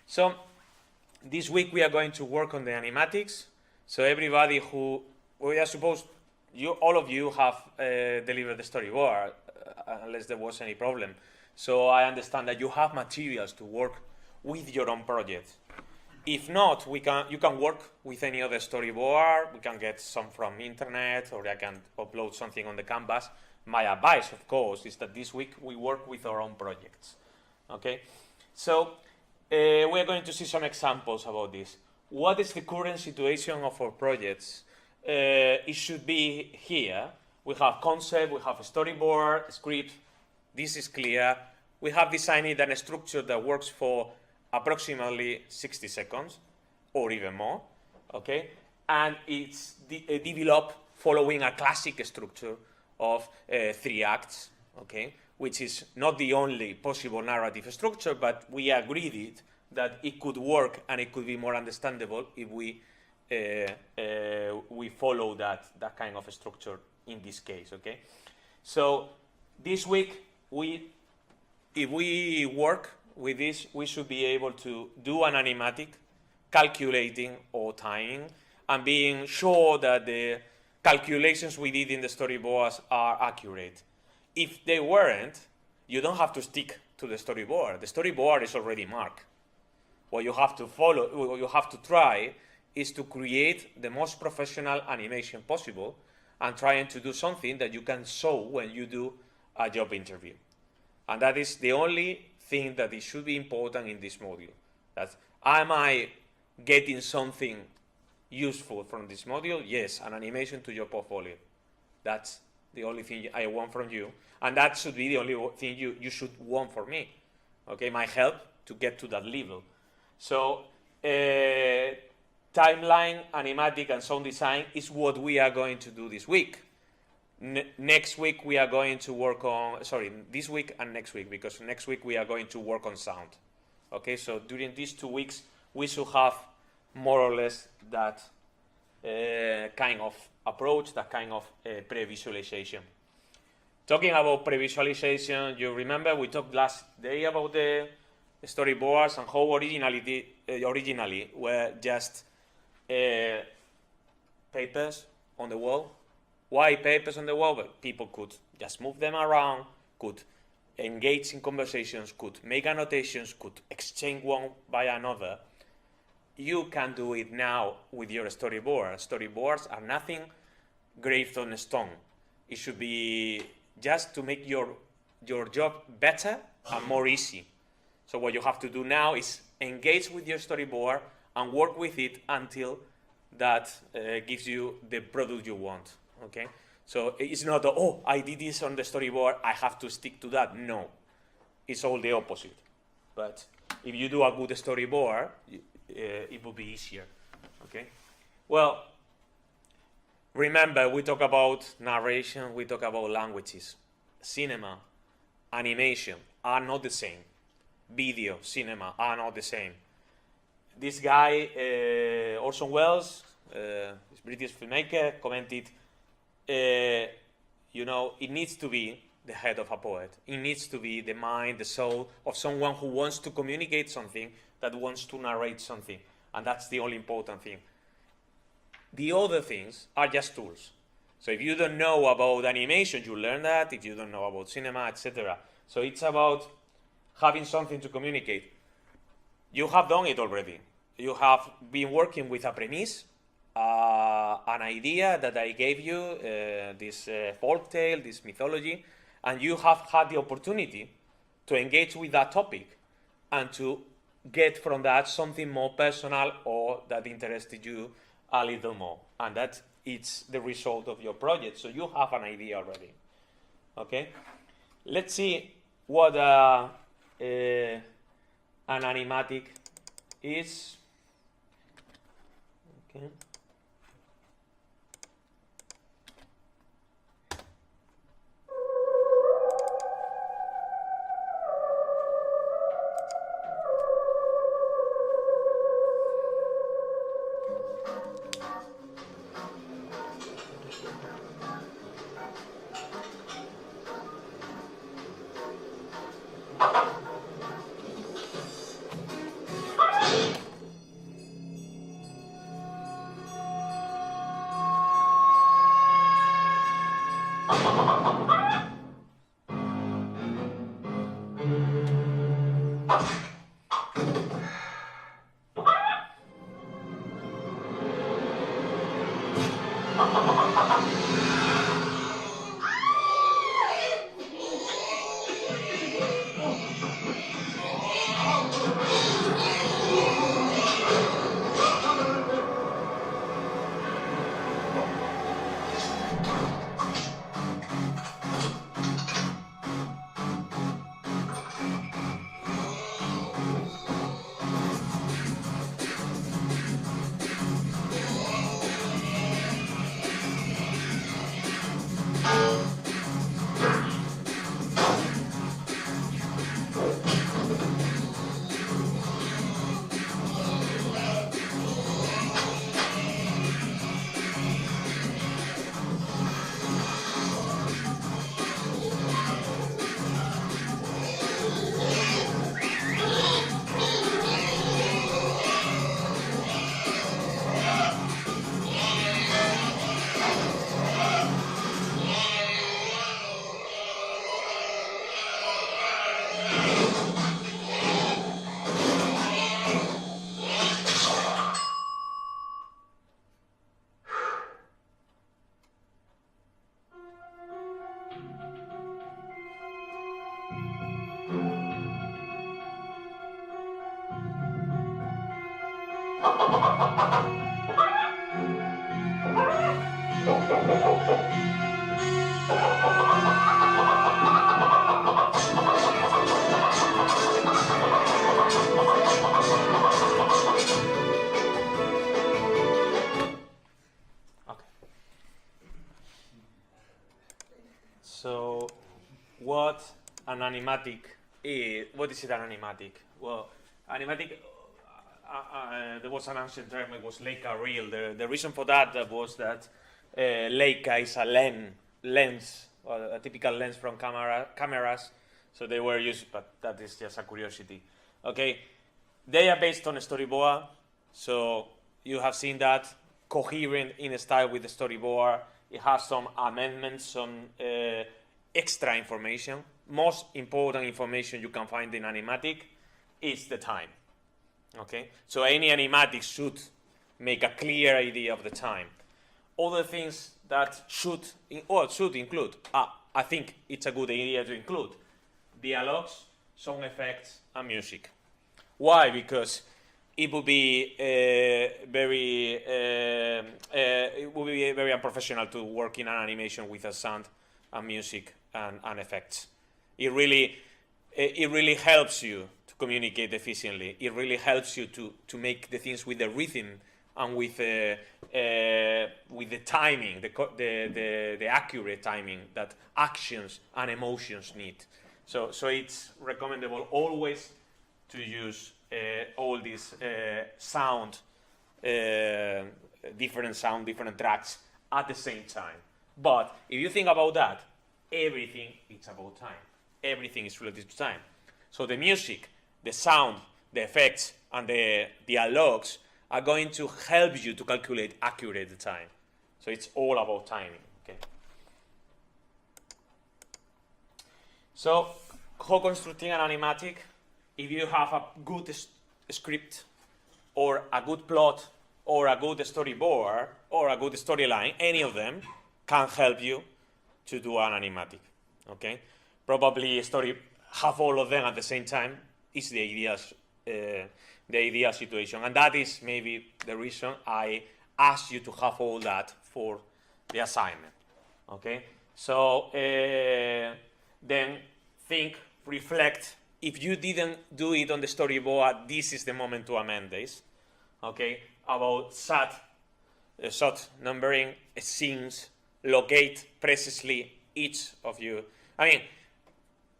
So this week we are going to work on the animatics. So everybody who, we are supposed, all of you have delivered the storyboard, unless there was any problem. So I understand that you have materials to work with your own project. If not, you can work with any other storyboard. We can get some from internet, or I can upload something on the canvas. My advice, of course, is that this week we work with our own projects. Okay, so we are going to see some examples about this. What is the current situation of our projects? It should be here. We have concept, we have a storyboard, a script. This is clear. We have designed a structure that works for approximately 60 seconds or even more, okay? And it's developed following a classic structure of 3 acts, okay? Which is not the only possible narrative structure, but we agreed that it could work and it could be more understandable if we follow that kind of structure in this case, okay? So this week, if we work with this, we should be able to do an animatic, calculating or timing, and being sure that the calculations we did in the storyboards are accurate. If they weren't, you don't have to stick to the storyboard. The storyboard is already marked. What you have to follow, what you have to try is to create the most professional animation possible and trying to do something that you can show when you do a job interview. And that is the only thing that it should be important in this module. That's, am I getting something useful from this module? Yes, an animation to your portfolio. That's the only thing I want from you. And that should be the only thing you should want from me. Okay, my help to get to that level. So timeline, animatic, and sound design is what we are going to do this week. Next week we are going to work on, sorry, this week and next week, because next week we are going to work on sound. Okay, so during these 2 weeks we should have more or less that kind of approach, that kind of pre-visualization. Talking about pre-visualization, you remember we talked last day about the storyboards and how originally were just papers on the wall. Why papers on the wall? But people could just move them around, could engage in conversations, could make annotations, could exchange one by another. You can do it now with your storyboard. Storyboards are nothing graved on stone. It should be just to make your job better and more easy. So what you have to do now is engage with your storyboard and work with it until that gives you the product you want. Okay, so it's not, oh, I did this on the storyboard, I have to stick to that. No, it's all the opposite. But if you do a good storyboard, it will be easier. Okay, well, remember we talk about narration, we talk about languages. Cinema, animation are not the same. Video, cinema are not the same. This guy, Orson Welles, this British filmmaker, commented, you know, it needs to be the head of a poet. It needs to be the mind, the soul of someone who wants to communicate something, that wants to narrate something. And that's the only important thing. The other things are just tools. So if you don't know about animation, you learn that. If you don't know about cinema, etc. So it's about having something to communicate. You have done it already. You have been working with a premise, an idea that I gave you, this folk tale, this mythology, and you have had the opportunity to engage with that topic and to get from that something more personal or that interested you a little more. And that it's the result of your project. So you have an idea already. Okay? Let's see what an animatic is. Okay. So, what an animatic is? What is it an animatic? Well, animatic. There was an ancient term. It was Leica reel. The reason for that was that Leica is a lens, a typical lens from cameras. So they were used, but that is just a curiosity. Okay, they are based on Storyboard. So you have seen that coherent in style with the Storyboard. It has some amendments, some extra information. Most important information you can find in Animatic is the time. Okay, so any Animatic should make a clear idea of the time. Other things that should include, I think it's a good idea to include dialogues, sound effects, and music. Why? Because it would be very unprofessional to work in an animation with a sound and music and effects. It really helps you to communicate efficiently. It really helps you to make the things with the rhythm and with the timing, the accurate timing that actions and emotions need. So it's recommendable always to use all these different tracks at the same time. But if you think about that, everything is about time. Everything is related to time. So the music, the sound, the effects, and the dialogues are going to help you to calculate accurate the time. So it's all about timing. Okay. So how constructing an animatic? If you have a good script or a good plot or a good storyboard or a good storyline, any of them can help you to do an animatic. Okay, probably have all of them at the same time is the ideal situation, and that is maybe the reason I asked you to have all that for the assignment. Okay, so then think, reflect. If you didn't do it on the storyboard, this is the moment to amend this. Okay, about shot numbering, scenes, locate precisely each of you. I mean,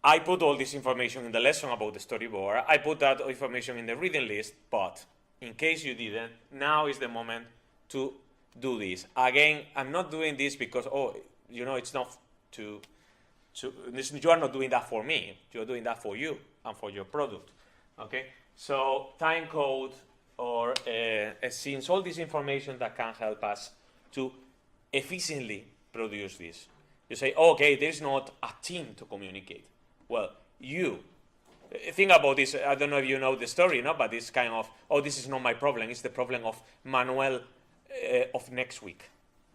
I put all this information in the lesson about the storyboard. I put that information in the reading list, but in case you didn't, now is the moment to do this. Again, I'm not doing this because, it's not you are not doing that for me. You're doing that for you and for your product. Okay, so time code or scenes, all this information that can help us to efficiently produce this. You say, okay, there's not a team to communicate. Well, you. Think about this. I don't know if you know the story, no? But it's kind of, oh, this is not my problem. It's the problem of Manuel of next week.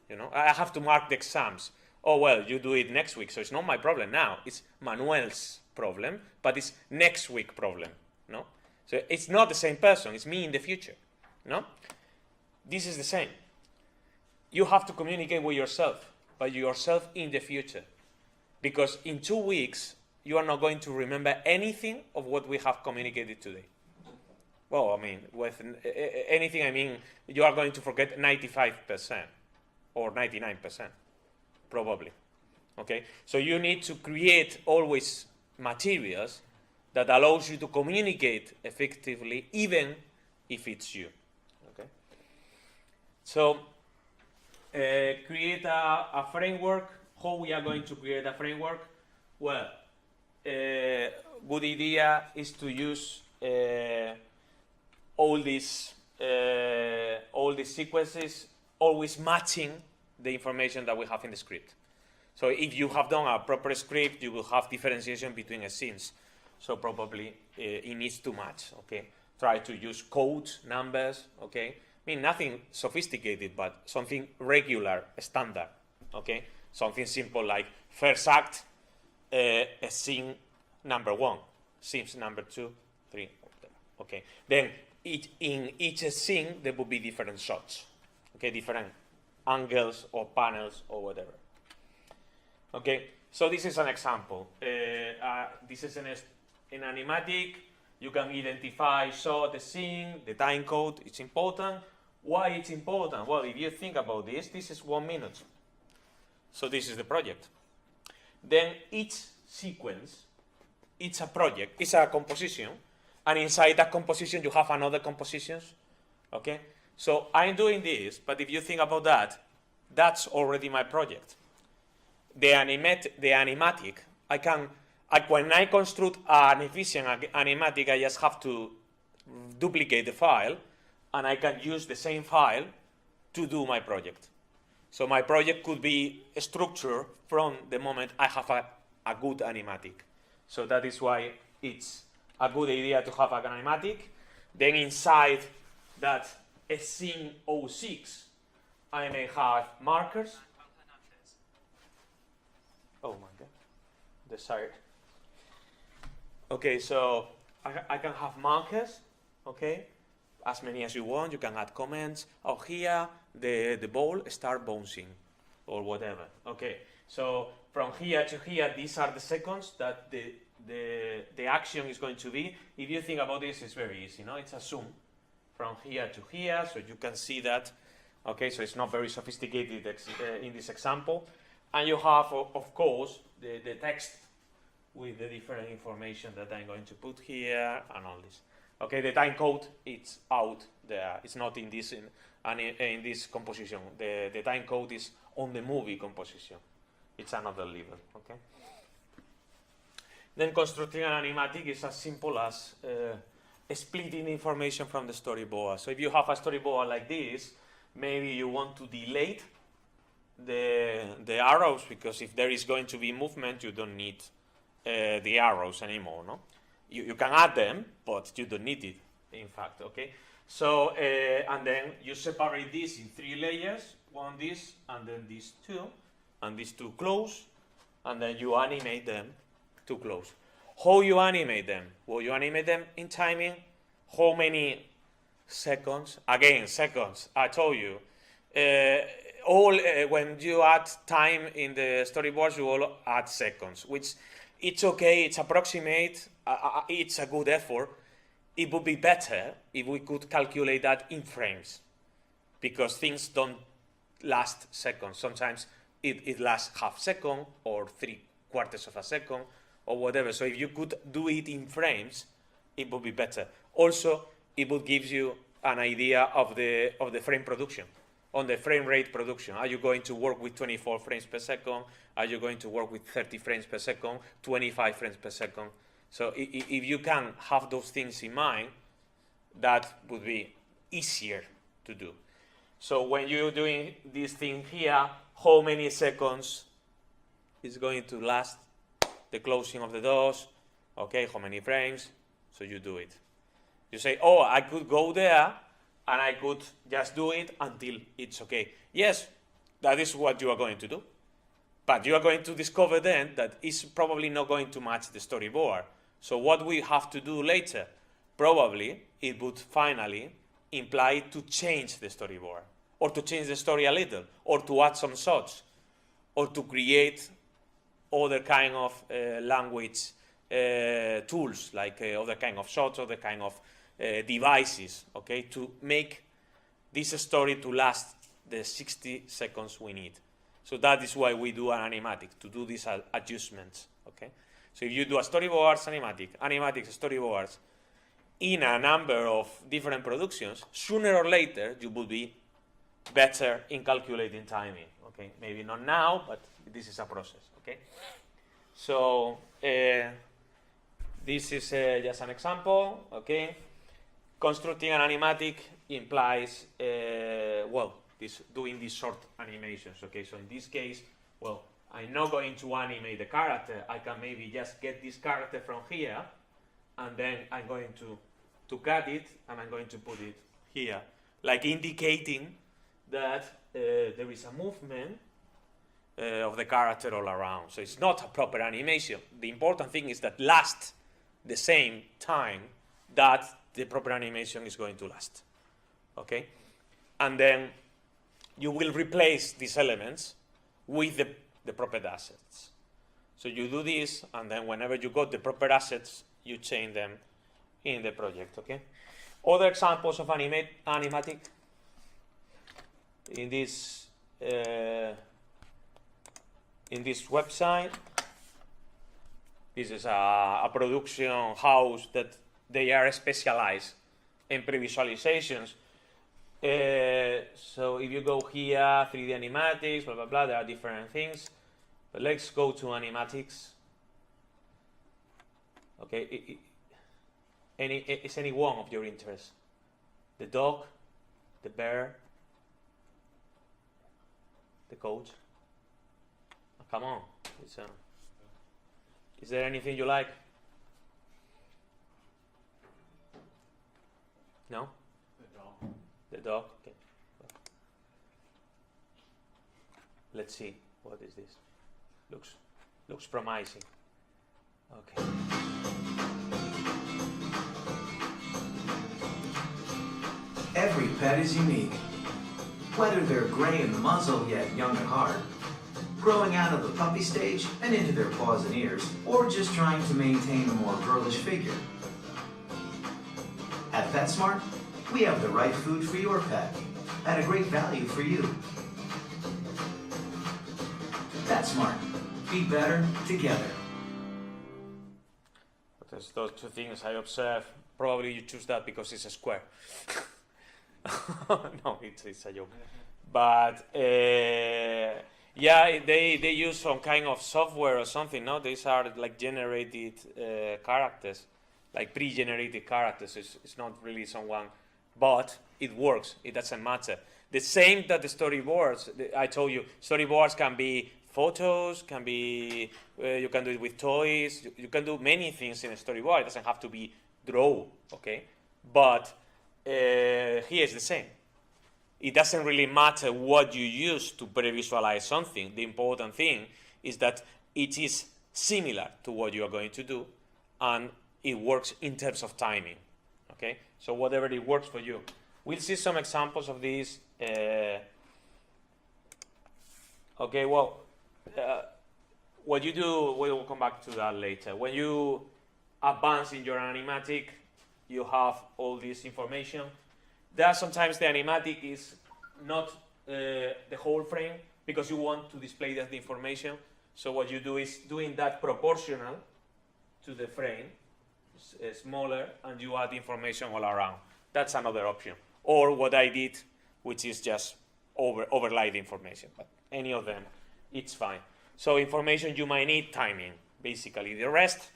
You know, I have to mark the exams. Oh, well, you do it next week, so it's not my problem now. It's Manuel's problem, but it's next week problem, no? So it's not the same person. It's me in the future, no? This is the same. You have to communicate with yourself, but yourself in the future. Because in 2 weeks, you are not going to remember anything of what we have communicated today. Well, I mean, with anything, I mean, you are going to forget 95% or 99%, probably. Okay? So you need to create always materials that allows you to communicate effectively, even if it's you. Okay? So create a framework. How we are going to create a framework? Well, good idea is to use all these sequences, always matching the information that we have in the script. So if you have done a proper script, you will have differentiation between scenes. So probably it needs to match. Okay, try to use codes, numbers. Okay, I mean nothing sophisticated, but something regular, standard. Okay, something simple like first act, scene number 1, scenes number 2, 3. Okay, then in each scene there will be different shots. Okay, different angles or panels or whatever. Okay, so this is an example. This is in Animatic. You can identify shot, the scene, the time code. It's important. Why it's important? Well, if you think about this, this is 1 minute. So this is the project. Then each sequence, it's a project, it's a composition, and inside that composition you have another compositions. Okay, so I'm doing this, but if you think about that, that's already my project. The animatic, when I construct an efficient animatic, I just have to duplicate the file, and I can use the same file to do my project. So my project could be structured from the moment I have a good animatic. So that is why it's a good idea to have an animatic. Then inside that scene 06, I may have markers. Oh my God, desired. Okay, so I can have markers, okay, as many as you want. You can add comments. Oh, here the ball start bouncing, or whatever. Okay, so from here to here, these are the seconds that the action is going to be. If you think about this, it's very easy, no? It's a zoom from here to here, so you can see that. Okay, so it's not very sophisticated in this example. And you have, of course, the text with the different information that I'm going to put here and all this. Okay, the time code, it's out there. It's not in this in this composition. The time code is on the movie composition. It's another level. Okay. Then constructing an animatic is as simple as splitting information from the storyboard. So if you have a storyboard like this, maybe you want to delete the arrows, because if there is going to be movement, you don't need the arrows anymore, no? You can add them, but you don't need it, in fact, okay? So, and then you separate this in 3 layers, one this, and then these 2, and these 2 close, and then you animate them to close. How you animate them? Well, you animate them in timing. How many seconds? Again, seconds, I told you. When you add time in the storyboards, you all add seconds, which it's okay, it's approximate, it's a good effort. It would be better if we could calculate that in frames, because things don't last seconds. Sometimes it lasts half second or 3/4 of a second or whatever. So if you could do it in frames, it would be better. Also, it would give you an idea of the frame production. On the frame rate production, are you going to work with 24 frames per second? Are you going to work with 30 frames per second, 25 frames per second? So if you can have those things in mind, that would be easier to do. So when you're doing this thing here, how many seconds is going to last the closing of the doors, okay, how many frames, so you do it. You say, oh, I could go there and I could just do it until it's okay. Yes, that is what you are going to do. But you are going to discover then that it's probably not going to match the storyboard. So what we have to do later, probably it would finally imply to change the storyboard, or to change the story a little, or to add some shots, or to create other kind of language tools, like other kind of shots, other kind of devices, okay, to make this story to last the 60 seconds we need. So that is why we do an animatic, to do these adjustments, okay? So if you do a storyboards animatic, animatics storyboards in a number of different productions, sooner or later you will be better in calculating timing, okay? Maybe not now, but this is a process, okay? So this is just an example, okay? Constructing an animatic implies, well, doing these short animations, okay? So in this case, well, I'm not going to animate the character. I can maybe just get this character from here, and then I'm going to cut it, and I'm going to put it here, like indicating that there is a movement of the character all around. So it's not a proper animation. The important thing is that lasts the same time that the proper animation is going to last, okay? And then you will replace these elements with the proper assets. So you do this, and then whenever you got the proper assets, you change them in the project, okay? Other examples of animatic in this website. This is a production house that they are specialized in pre-visualizations. So if you go here, 3D animatics, blah, blah, blah, there are different things. But let's go to animatics. Okay, is any one of your interest? The dog, the bear, the coach? Oh, come on. Is there anything you like? No? The dog, okay. Let's see, what is this? Looks promising. Okay. Every pet is unique. Whether they're gray in the muzzle yet young at heart, growing out of the puppy stage and into their paws and ears, or just trying to maintain a more girlish figure. At PetSmart, we have the right food for your pet at a great value for you. PetSmart. Be better together. But there's those two things I observe. Probably you choose that because it's a square. No, it's a joke. But yeah, they use some kind of software or something. No, these are like generated characters, like pre-generated characters. It's not really someone, but it works. It doesn't matter. The same that the storyboards. I told you, storyboards can be photos, can be you can do it with toys. You can do many things in a storyboard. It doesn't have to be draw, okay? But here is the same. It doesn't really matter what you use to pre-visualize something. The important thing is that it is similar to what you are going to do, and it works in terms of timing, okay? So whatever it works for you. We'll see some examples of these. Okay, well, what you do, we will come back to that later. When you advance in your animatic, you have all this information. There are sometimes the animatic is not the whole frame because you want to display that information. So what you do is doing that proportional to the frame, smaller, and you add information all around. That's another option. Or what I did, which is just overlay the information. But any of them, it's fine. So information you might need timing, basically. The rest,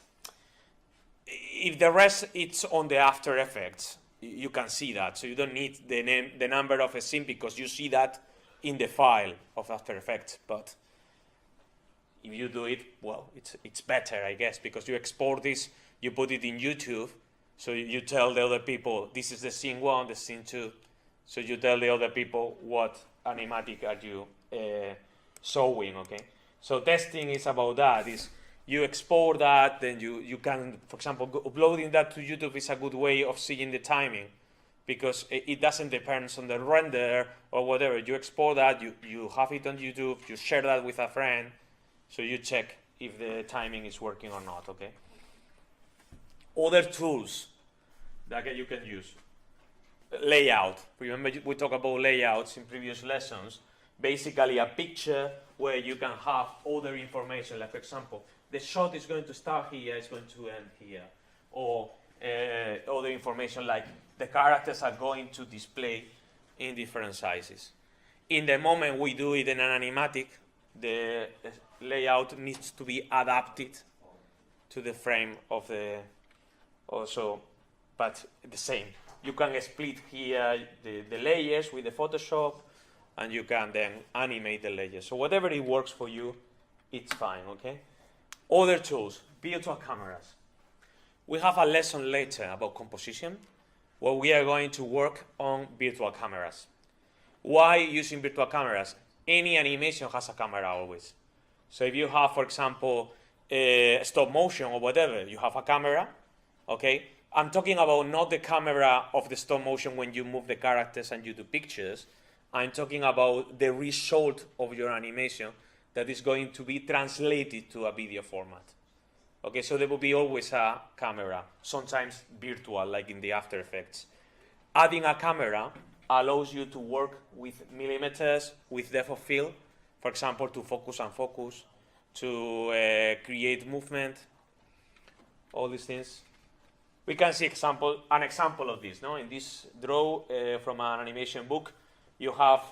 if the rest it's on the After Effects, you can see that. So you don't need the number of a scene because you see that in the file of After Effects. But if you do it, well, it's better, I guess, because you export this, you put it in YouTube, so you tell the other people, this is the scene 1, the scene 2, so you tell the other people what animatic are you showing, okay? So testing is about that, is you export that, then you can, for example, uploading that to YouTube is a good way of seeing the timing, because it doesn't depend on the render or whatever. You export that, you have it on YouTube, you share that with a friend, so you check if the timing is working or not, okay? Other tools that you can use. Layout. Remember we talked about layouts in previous lessons. Basically a picture where you can have other information, like for example, the shot is going to start here, it's going to end here. Or other information like the characters are going to display in different sizes. In the moment we do it in an animatic, the layout needs to be adapted to the frame of the also, but the same. You can split here the layers with the Photoshop, and you can then animate the layers. So whatever it works for you, it's fine, okay? Other tools, virtual cameras. We have a lesson later about composition, where we are going to work on virtual cameras. Why using virtual cameras? Any animation has a camera always. So if you have, for example, stop motion or whatever, you have a camera, okay? I'm talking about not the camera of the stop motion when you move the characters and you do pictures. I'm talking about the result of your animation that is going to be translated to a video format. Okay, so there will be always a camera, sometimes virtual, like in the After Effects. Adding a camera allows you to work with millimeters, with depth of field, for example, to focus and focus, to create movement, all these things. We can see an example of this. No? In this draw from an animation book, you have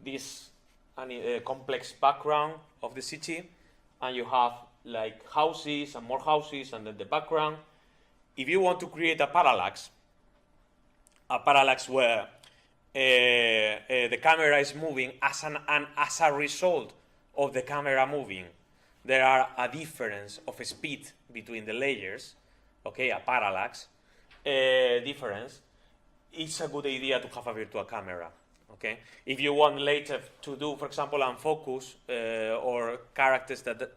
this complex background of the city, and you have like houses and more houses, and then the background. If you want to create a parallax where the camera is moving as a result of the camera moving, there are a difference of speed between the layers, okay, a parallax difference, it's a good idea to have a virtual camera, okay? If you want later to do, for example, unfocus or characters that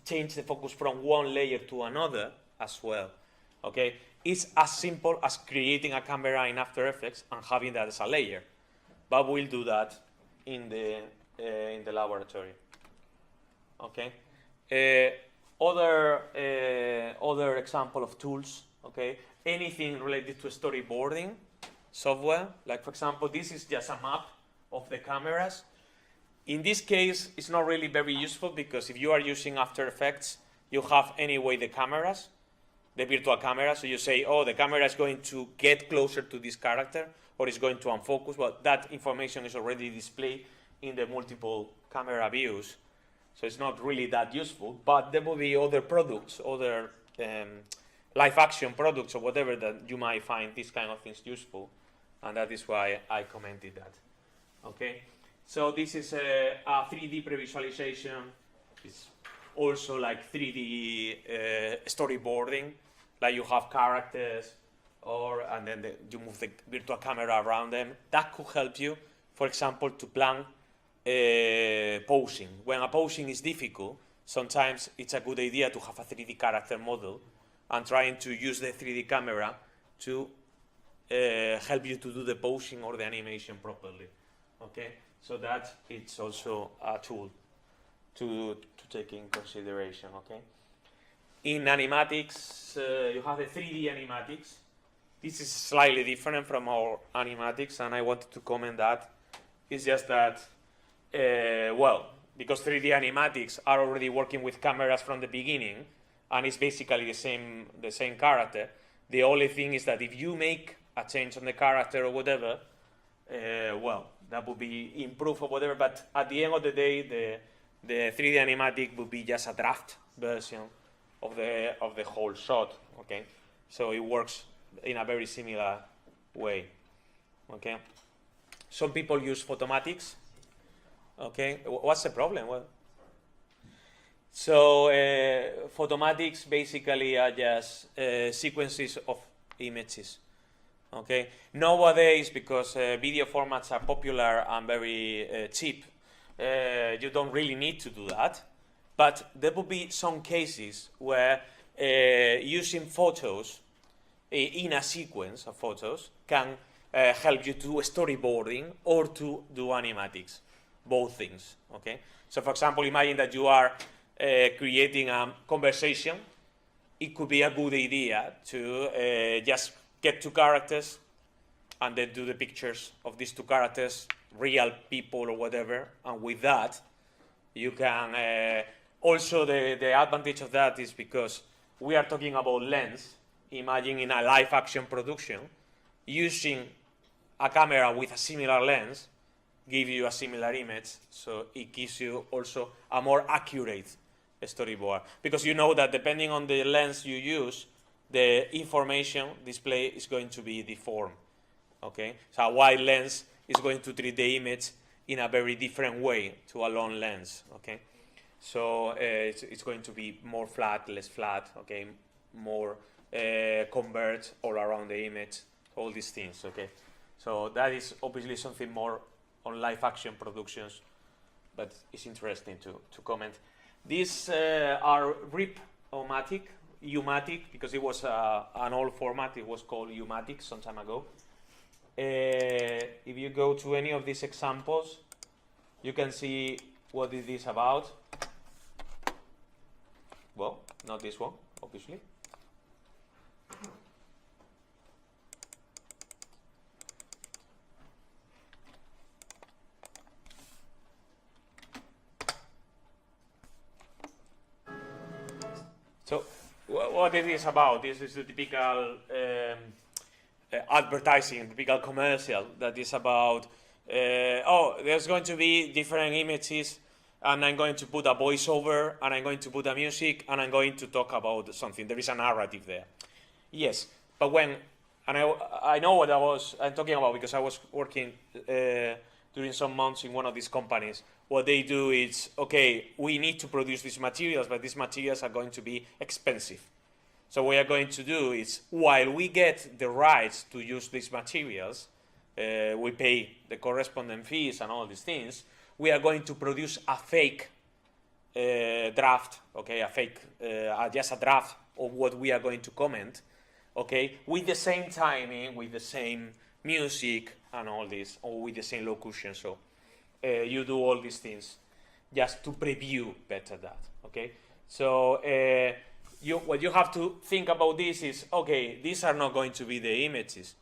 change the focus from one layer to another as well, okay? It's as simple as creating a camera in After Effects and having that as a layer, but we'll do that in the laboratory, okay? Other example of tools, okay? Anything related to storyboarding software, like for example, this is just a map of the cameras. In this case, it's not really very useful because if you are using After Effects, you have anyway the cameras, the virtual camera, so you say, oh, the camera is going to get closer to this character or it's going to unfocus. Well, that information is already displayed in the multiple camera views. So it's not really that useful, but there will be other products, other live action products or whatever that you might find these kind of things useful. And that is why I commented that. Okay, so this is a 3D pre-visualization. It's also like 3D storyboarding, like you have characters and then you move the virtual camera around them. That could help you, for example, to plan posing. When a posing is difficult, sometimes it's a good idea to have a 3D character model and trying to use the 3D camera to help you to do the posing or the animation properly. Okay, so that it's also a tool to take in consideration. Okay, in animatics, you have the 3D animatics. This is slightly different from our animatics, and I wanted to comment that. It's just that well, because 3D animatics are already working with cameras from the beginning, and it's basically the same character. The only thing is that if you make a change on the character or whatever, well, that would be improved or whatever. But at the end of the day, the 3D animatic would be just a draft version of the whole shot. Okay, so it works in a very similar way. Okay, some people use Photomatics. Okay, what's the problem? Well, So Photomatics basically are just sequences of images. Okay. Nowadays, because video formats are popular and very cheap, you don't really need to do that. But there will be some cases where using photos in a sequence of photos can help you do storyboarding or to do animatics, both things. Okay. So, for example, imagine that you are creating a conversation. It could be a good idea to just get two characters and then do the pictures of these two characters, real people or whatever, and with that you can also the advantage of that is because we are talking about lens. Imagine in a live action production using a camera with a similar lens give you a similar image, so it gives you also a more accurate storyboard, because you know that depending on the lens you use, the information display is going to be deformed. Okay, so a wide lens is going to treat the image in a very different way to a long lens. Okay, so it's going to be more flat, less flat. Okay, more converge all around the image, all these things. Okay, so that is obviously something more on live action productions, but it's interesting to comment. These are Rip-O-Matic, U-Matic, because it was an old format. It was called U-Matic some time ago. If you go to any of these examples, you can see what it is about. Well, not this one, obviously. So, what it is about? This is the typical advertising, typical commercial that is about, oh, there's going to be different images, and I'm going to put a voiceover, and I'm going to put a music, and I'm going to talk about something. There is a narrative there. Yes, but when, and I know what I'm talking about because I was working during some months in one of these companies. What they do is, okay, we need to produce these materials, but these materials are going to be expensive. So what we are going to do is, while we get the rights to use these materials, we pay the corresponding fees and all these things, we are going to produce a fake draft, okay, a fake, just a draft of what we are going to comment, okay, with the same timing, with the same music and all this, or with the same locution. So you do all these things just to preview better that, okay? So what you have to think about this is, okay, these are not going to be the images.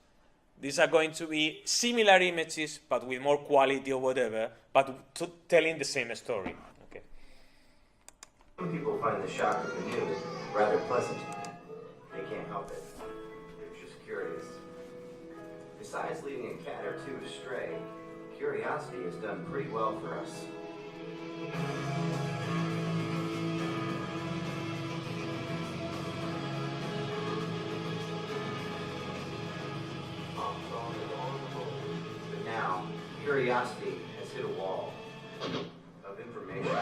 These are going to be similar images, but with more quality or whatever, but telling the same story. Okay. Some people find the shock of the new rather pleasant. They can't help it. They're just curious. Besides leading a cat or two astray, curiosity has done pretty well for us. But now, curiosity has hit a wall of information.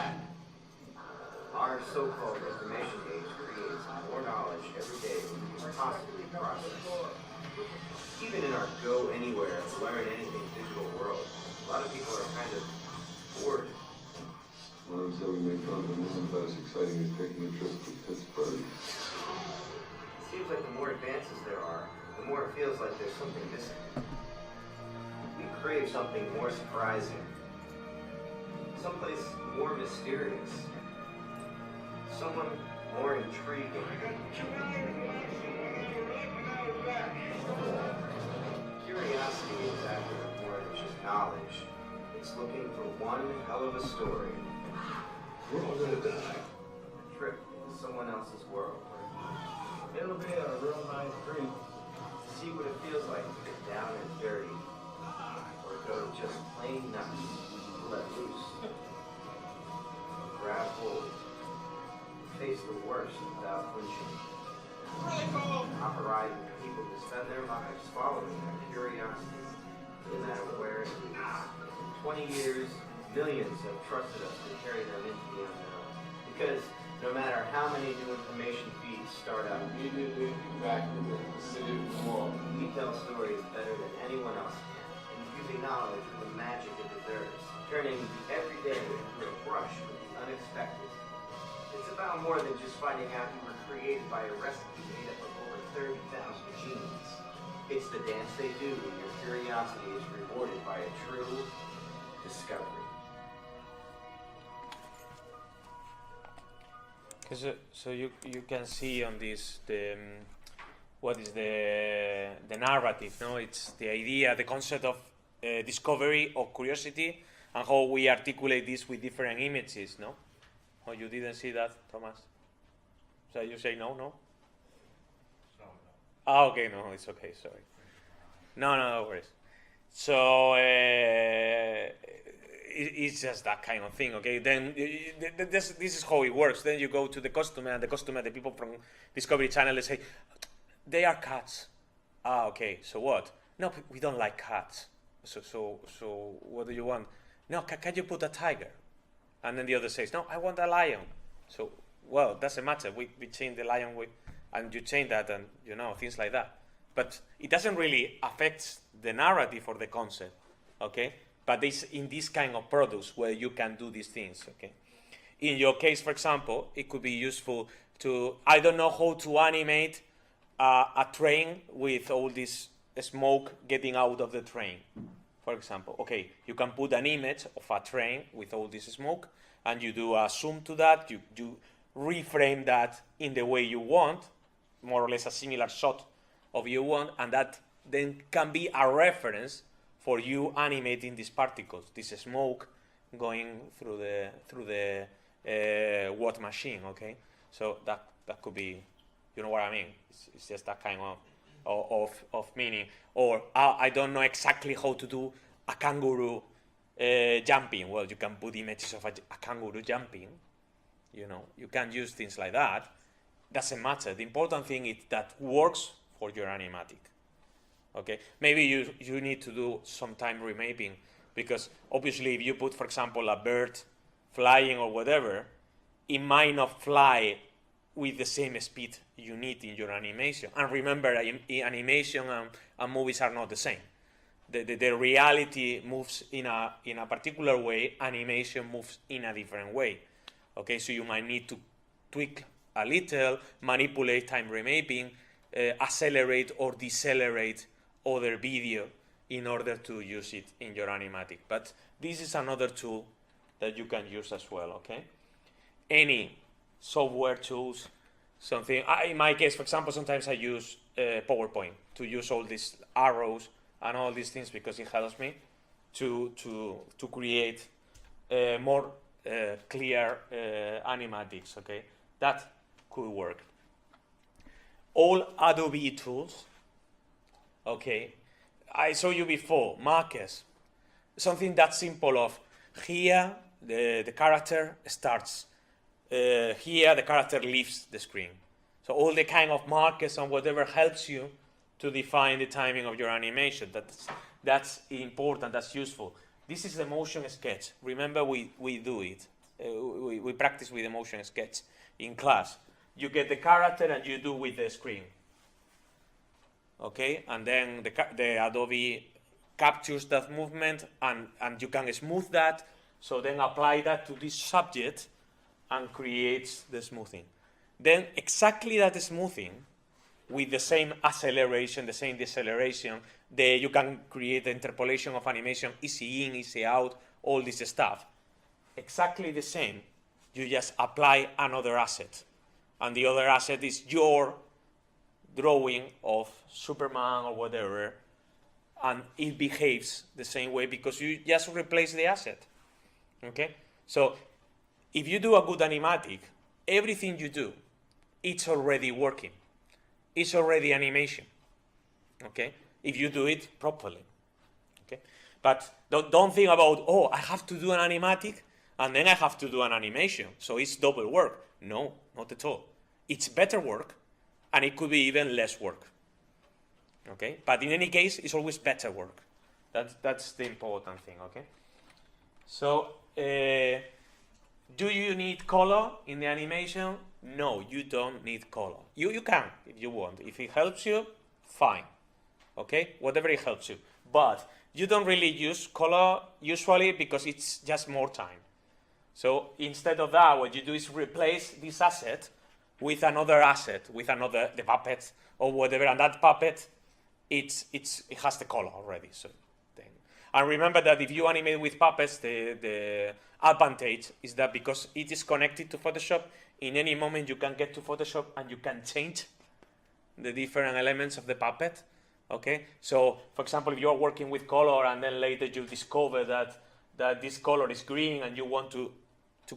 Our so-called information age creates more knowledge every day than we can possibly process. Even in our go anywhere, learn anything digital world, a lot of people are kind of bored. Well, so we make fun of them, isn't that as exciting as taking a trip to Pittsburgh? It seems like the more advances there are, the more it feels like there's something missing. We crave something more surprising, someplace more mysterious, someone more intriguing. Curiosity is after more than just knowledge. It's looking for one hell of a story. We're all gonna die. A trip into someone else's world. It'll be a real nice treat. To see what it feels like to get down and dirty. Or go just plain nuts. Let loose. Grab hold. Face the worst without flinching. Hop a ride with people who spend their lives following their curiosity, no matter where it leads. 20 years, millions have trusted us to carry them into the unknown. Because no matter how many new information feeds start up. Immediately back to the city of war. We tell stories better than anyone else can, infusing knowledge with the magic it deserves, turning the everyday into a brush with the unexpected. It's about more than just finding out you were created by a recipe made up of over 30,000 genes. It's the dance they do when your curiosity is rewarded by a true discovery. So you can see on this what is the narrative, no? It's the idea, the concept of discovery or curiosity, and how we articulate this with different images, no? Oh, you didn't see that, Thomas? So you say no? No. Ah, okay, no, it's okay, sorry. No worries. So it's just that kind of thing, okay? Then this is how it works. Then you go to the customer, and the people from Discovery Channel, they say, they are cats. Ah, okay, so what? No, we don't like cats. So what do you want? No, can you put a tiger? And then the other says, no, I want a lion. So, well, doesn't matter. We change the lion and you change that, and things like that. But it doesn't really affect the narrative or the concept, okay? But it's in this kind of products where you can do these things, okay? In your case, for example, it could be useful to, I don't know how to animate a train with all this smoke getting out of the train, for example. Okay, you can put an image of a train with all this smoke, and you do a zoom to that, you reframe that in the way you want, more or less a similar shot of you want, and that then can be a reference for you animating these particles, this smoke going through the watt machine, okay? So that could be, you know what I mean? It's just that kind of meaning. Or I don't know exactly how to do a kangaroo jumping. Well, you can put images of a kangaroo jumping. You can use things like that. Doesn't matter. The important thing is that works for your animatic. Okay, maybe you need to do some time remapping, because obviously if you put, for example, a bird flying or whatever, it might not fly with the same speed you need in your animation. And remember, animation and movies are not the same. The reality moves in a particular way, animation moves in a different way. Okay, so you might need to tweak a little, manipulate time remapping, accelerate or decelerate other video in order to use it in your animatic. But this is another tool that you can use as well, okay? Any software tools, something. In my case, for example, sometimes I use PowerPoint to use all these arrows and all these things, because it helps me to create more clear animatics, okay? That could work. All Adobe tools, okay? I saw you before, markers. Something that simple of here the character starts, here the character leaves the screen. So all the kind of markers and whatever helps you to define the timing of your animation. That's important, that's useful. This is the motion sketch. Remember, we do it. We practice with the motion sketch in class. You get the character and you do with the screen. Okay, and then the Adobe captures that movement and you can smooth that, so then apply that to this subject and creates the smoothing. Then exactly that smoothing with the same acceleration, the same deceleration, you can create the interpolation of animation, easy in, easy out, all this stuff. Exactly the same, you just apply another asset. And the other asset is your drawing of Superman or whatever, and it behaves the same way because you just replace the asset. Okay? So if you do a good animatic, everything you do, it's already working. It's already animation. Okay? If you do it properly. Okay? But don't think about, oh, I have to do an animatic and then I have to do an animation. So it's double work. No, not at all. It's better work, and it could be even less work. Okay? But in any case, it's always better work. That's the important thing, okay? So Do you need color in the animation? No, you don't need color. You can if you want. If it helps you, fine. Okay, whatever it helps you. But you don't really use color usually because it's just more time. So instead of that, what you do is replace this asset with another asset, with another, the puppet or whatever, and that puppet, it has the color already. So, and remember that if you animate with puppets, the advantage is that because it is connected to Photoshop, in any moment you can get to Photoshop and you can change the different elements of the puppet. Okay, so for example, if you're working with color and then later you discover that this color is green and you want to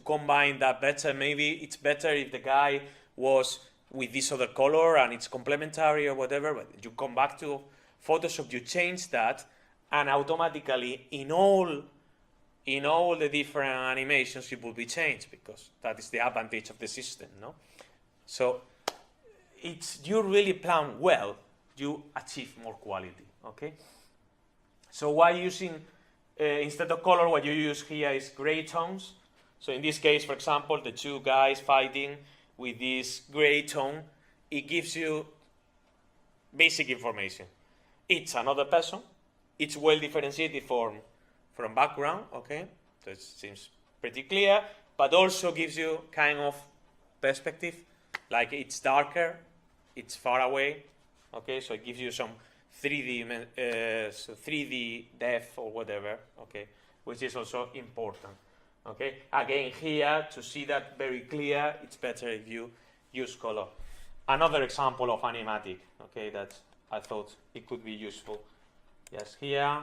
combine that better, maybe it's better if the guy was with this other color and it's complementary or whatever, but you come back to Photoshop, you change that, and automatically in all the different animations it will be changed because that is the advantage of the system, no? So you really plan well, you achieve more quality, okay? So why using, instead of color, what you use here is gray tones. So in this case, for example, the two guys fighting with this gray tone, it gives you basic information. It's another person, it's well differentiated from background, okay? So it seems pretty clear, but also gives you kind of perspective, like it's darker, it's far away, okay? So it gives you some 3D depth or whatever, okay? Which is also important, okay? Again, here, to see that very clear, it's better if you use color. Another example of Animatic, okay, that I thought it could be useful. Yes, here.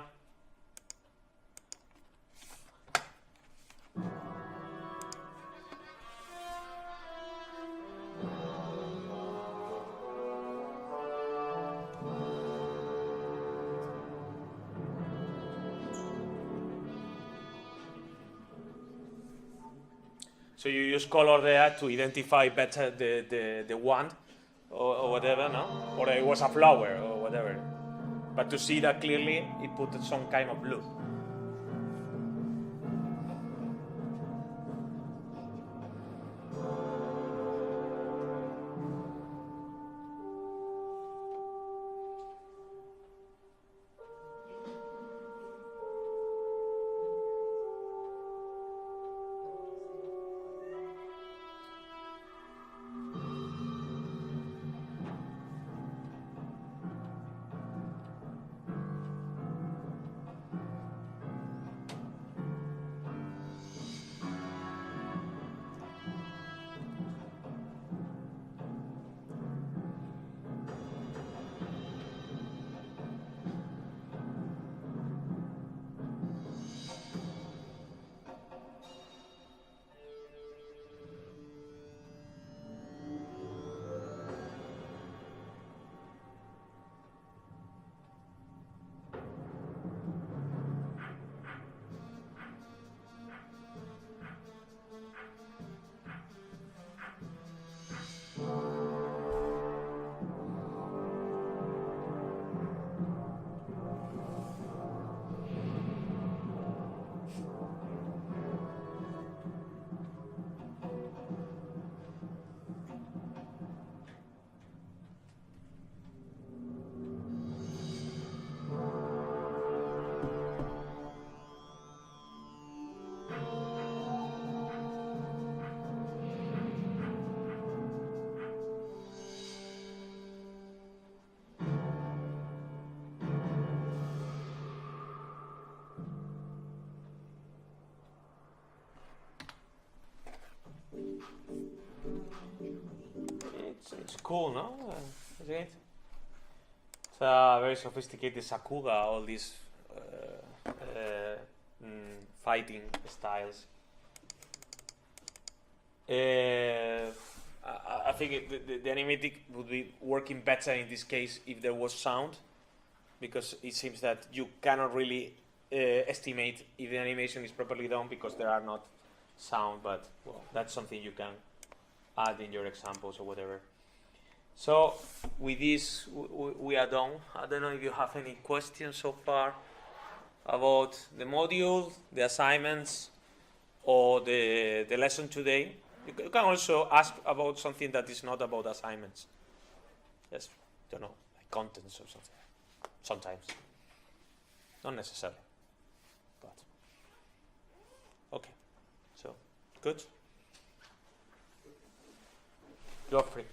So you use color there to identify better the wand or whatever, no? Or it was a flower or whatever. But to see that clearly, it put some kind of blue. It's cool, no? Isn't it? It's a very sophisticated Sakuga, all these fighting styles. I think the Animatic would be working better in this case if there was sound, because it seems that you cannot really estimate if the animation is properly done because there are not sound, but well, that's something you can add in your examples or whatever. So with this, we are done. I don't know if you have any questions so far about the module, the assignments, or the lesson today. You can also ask about something that is not about assignments. Just, don't know, like contents or something. Sometimes. Not necessarily. But okay. So good. You're free.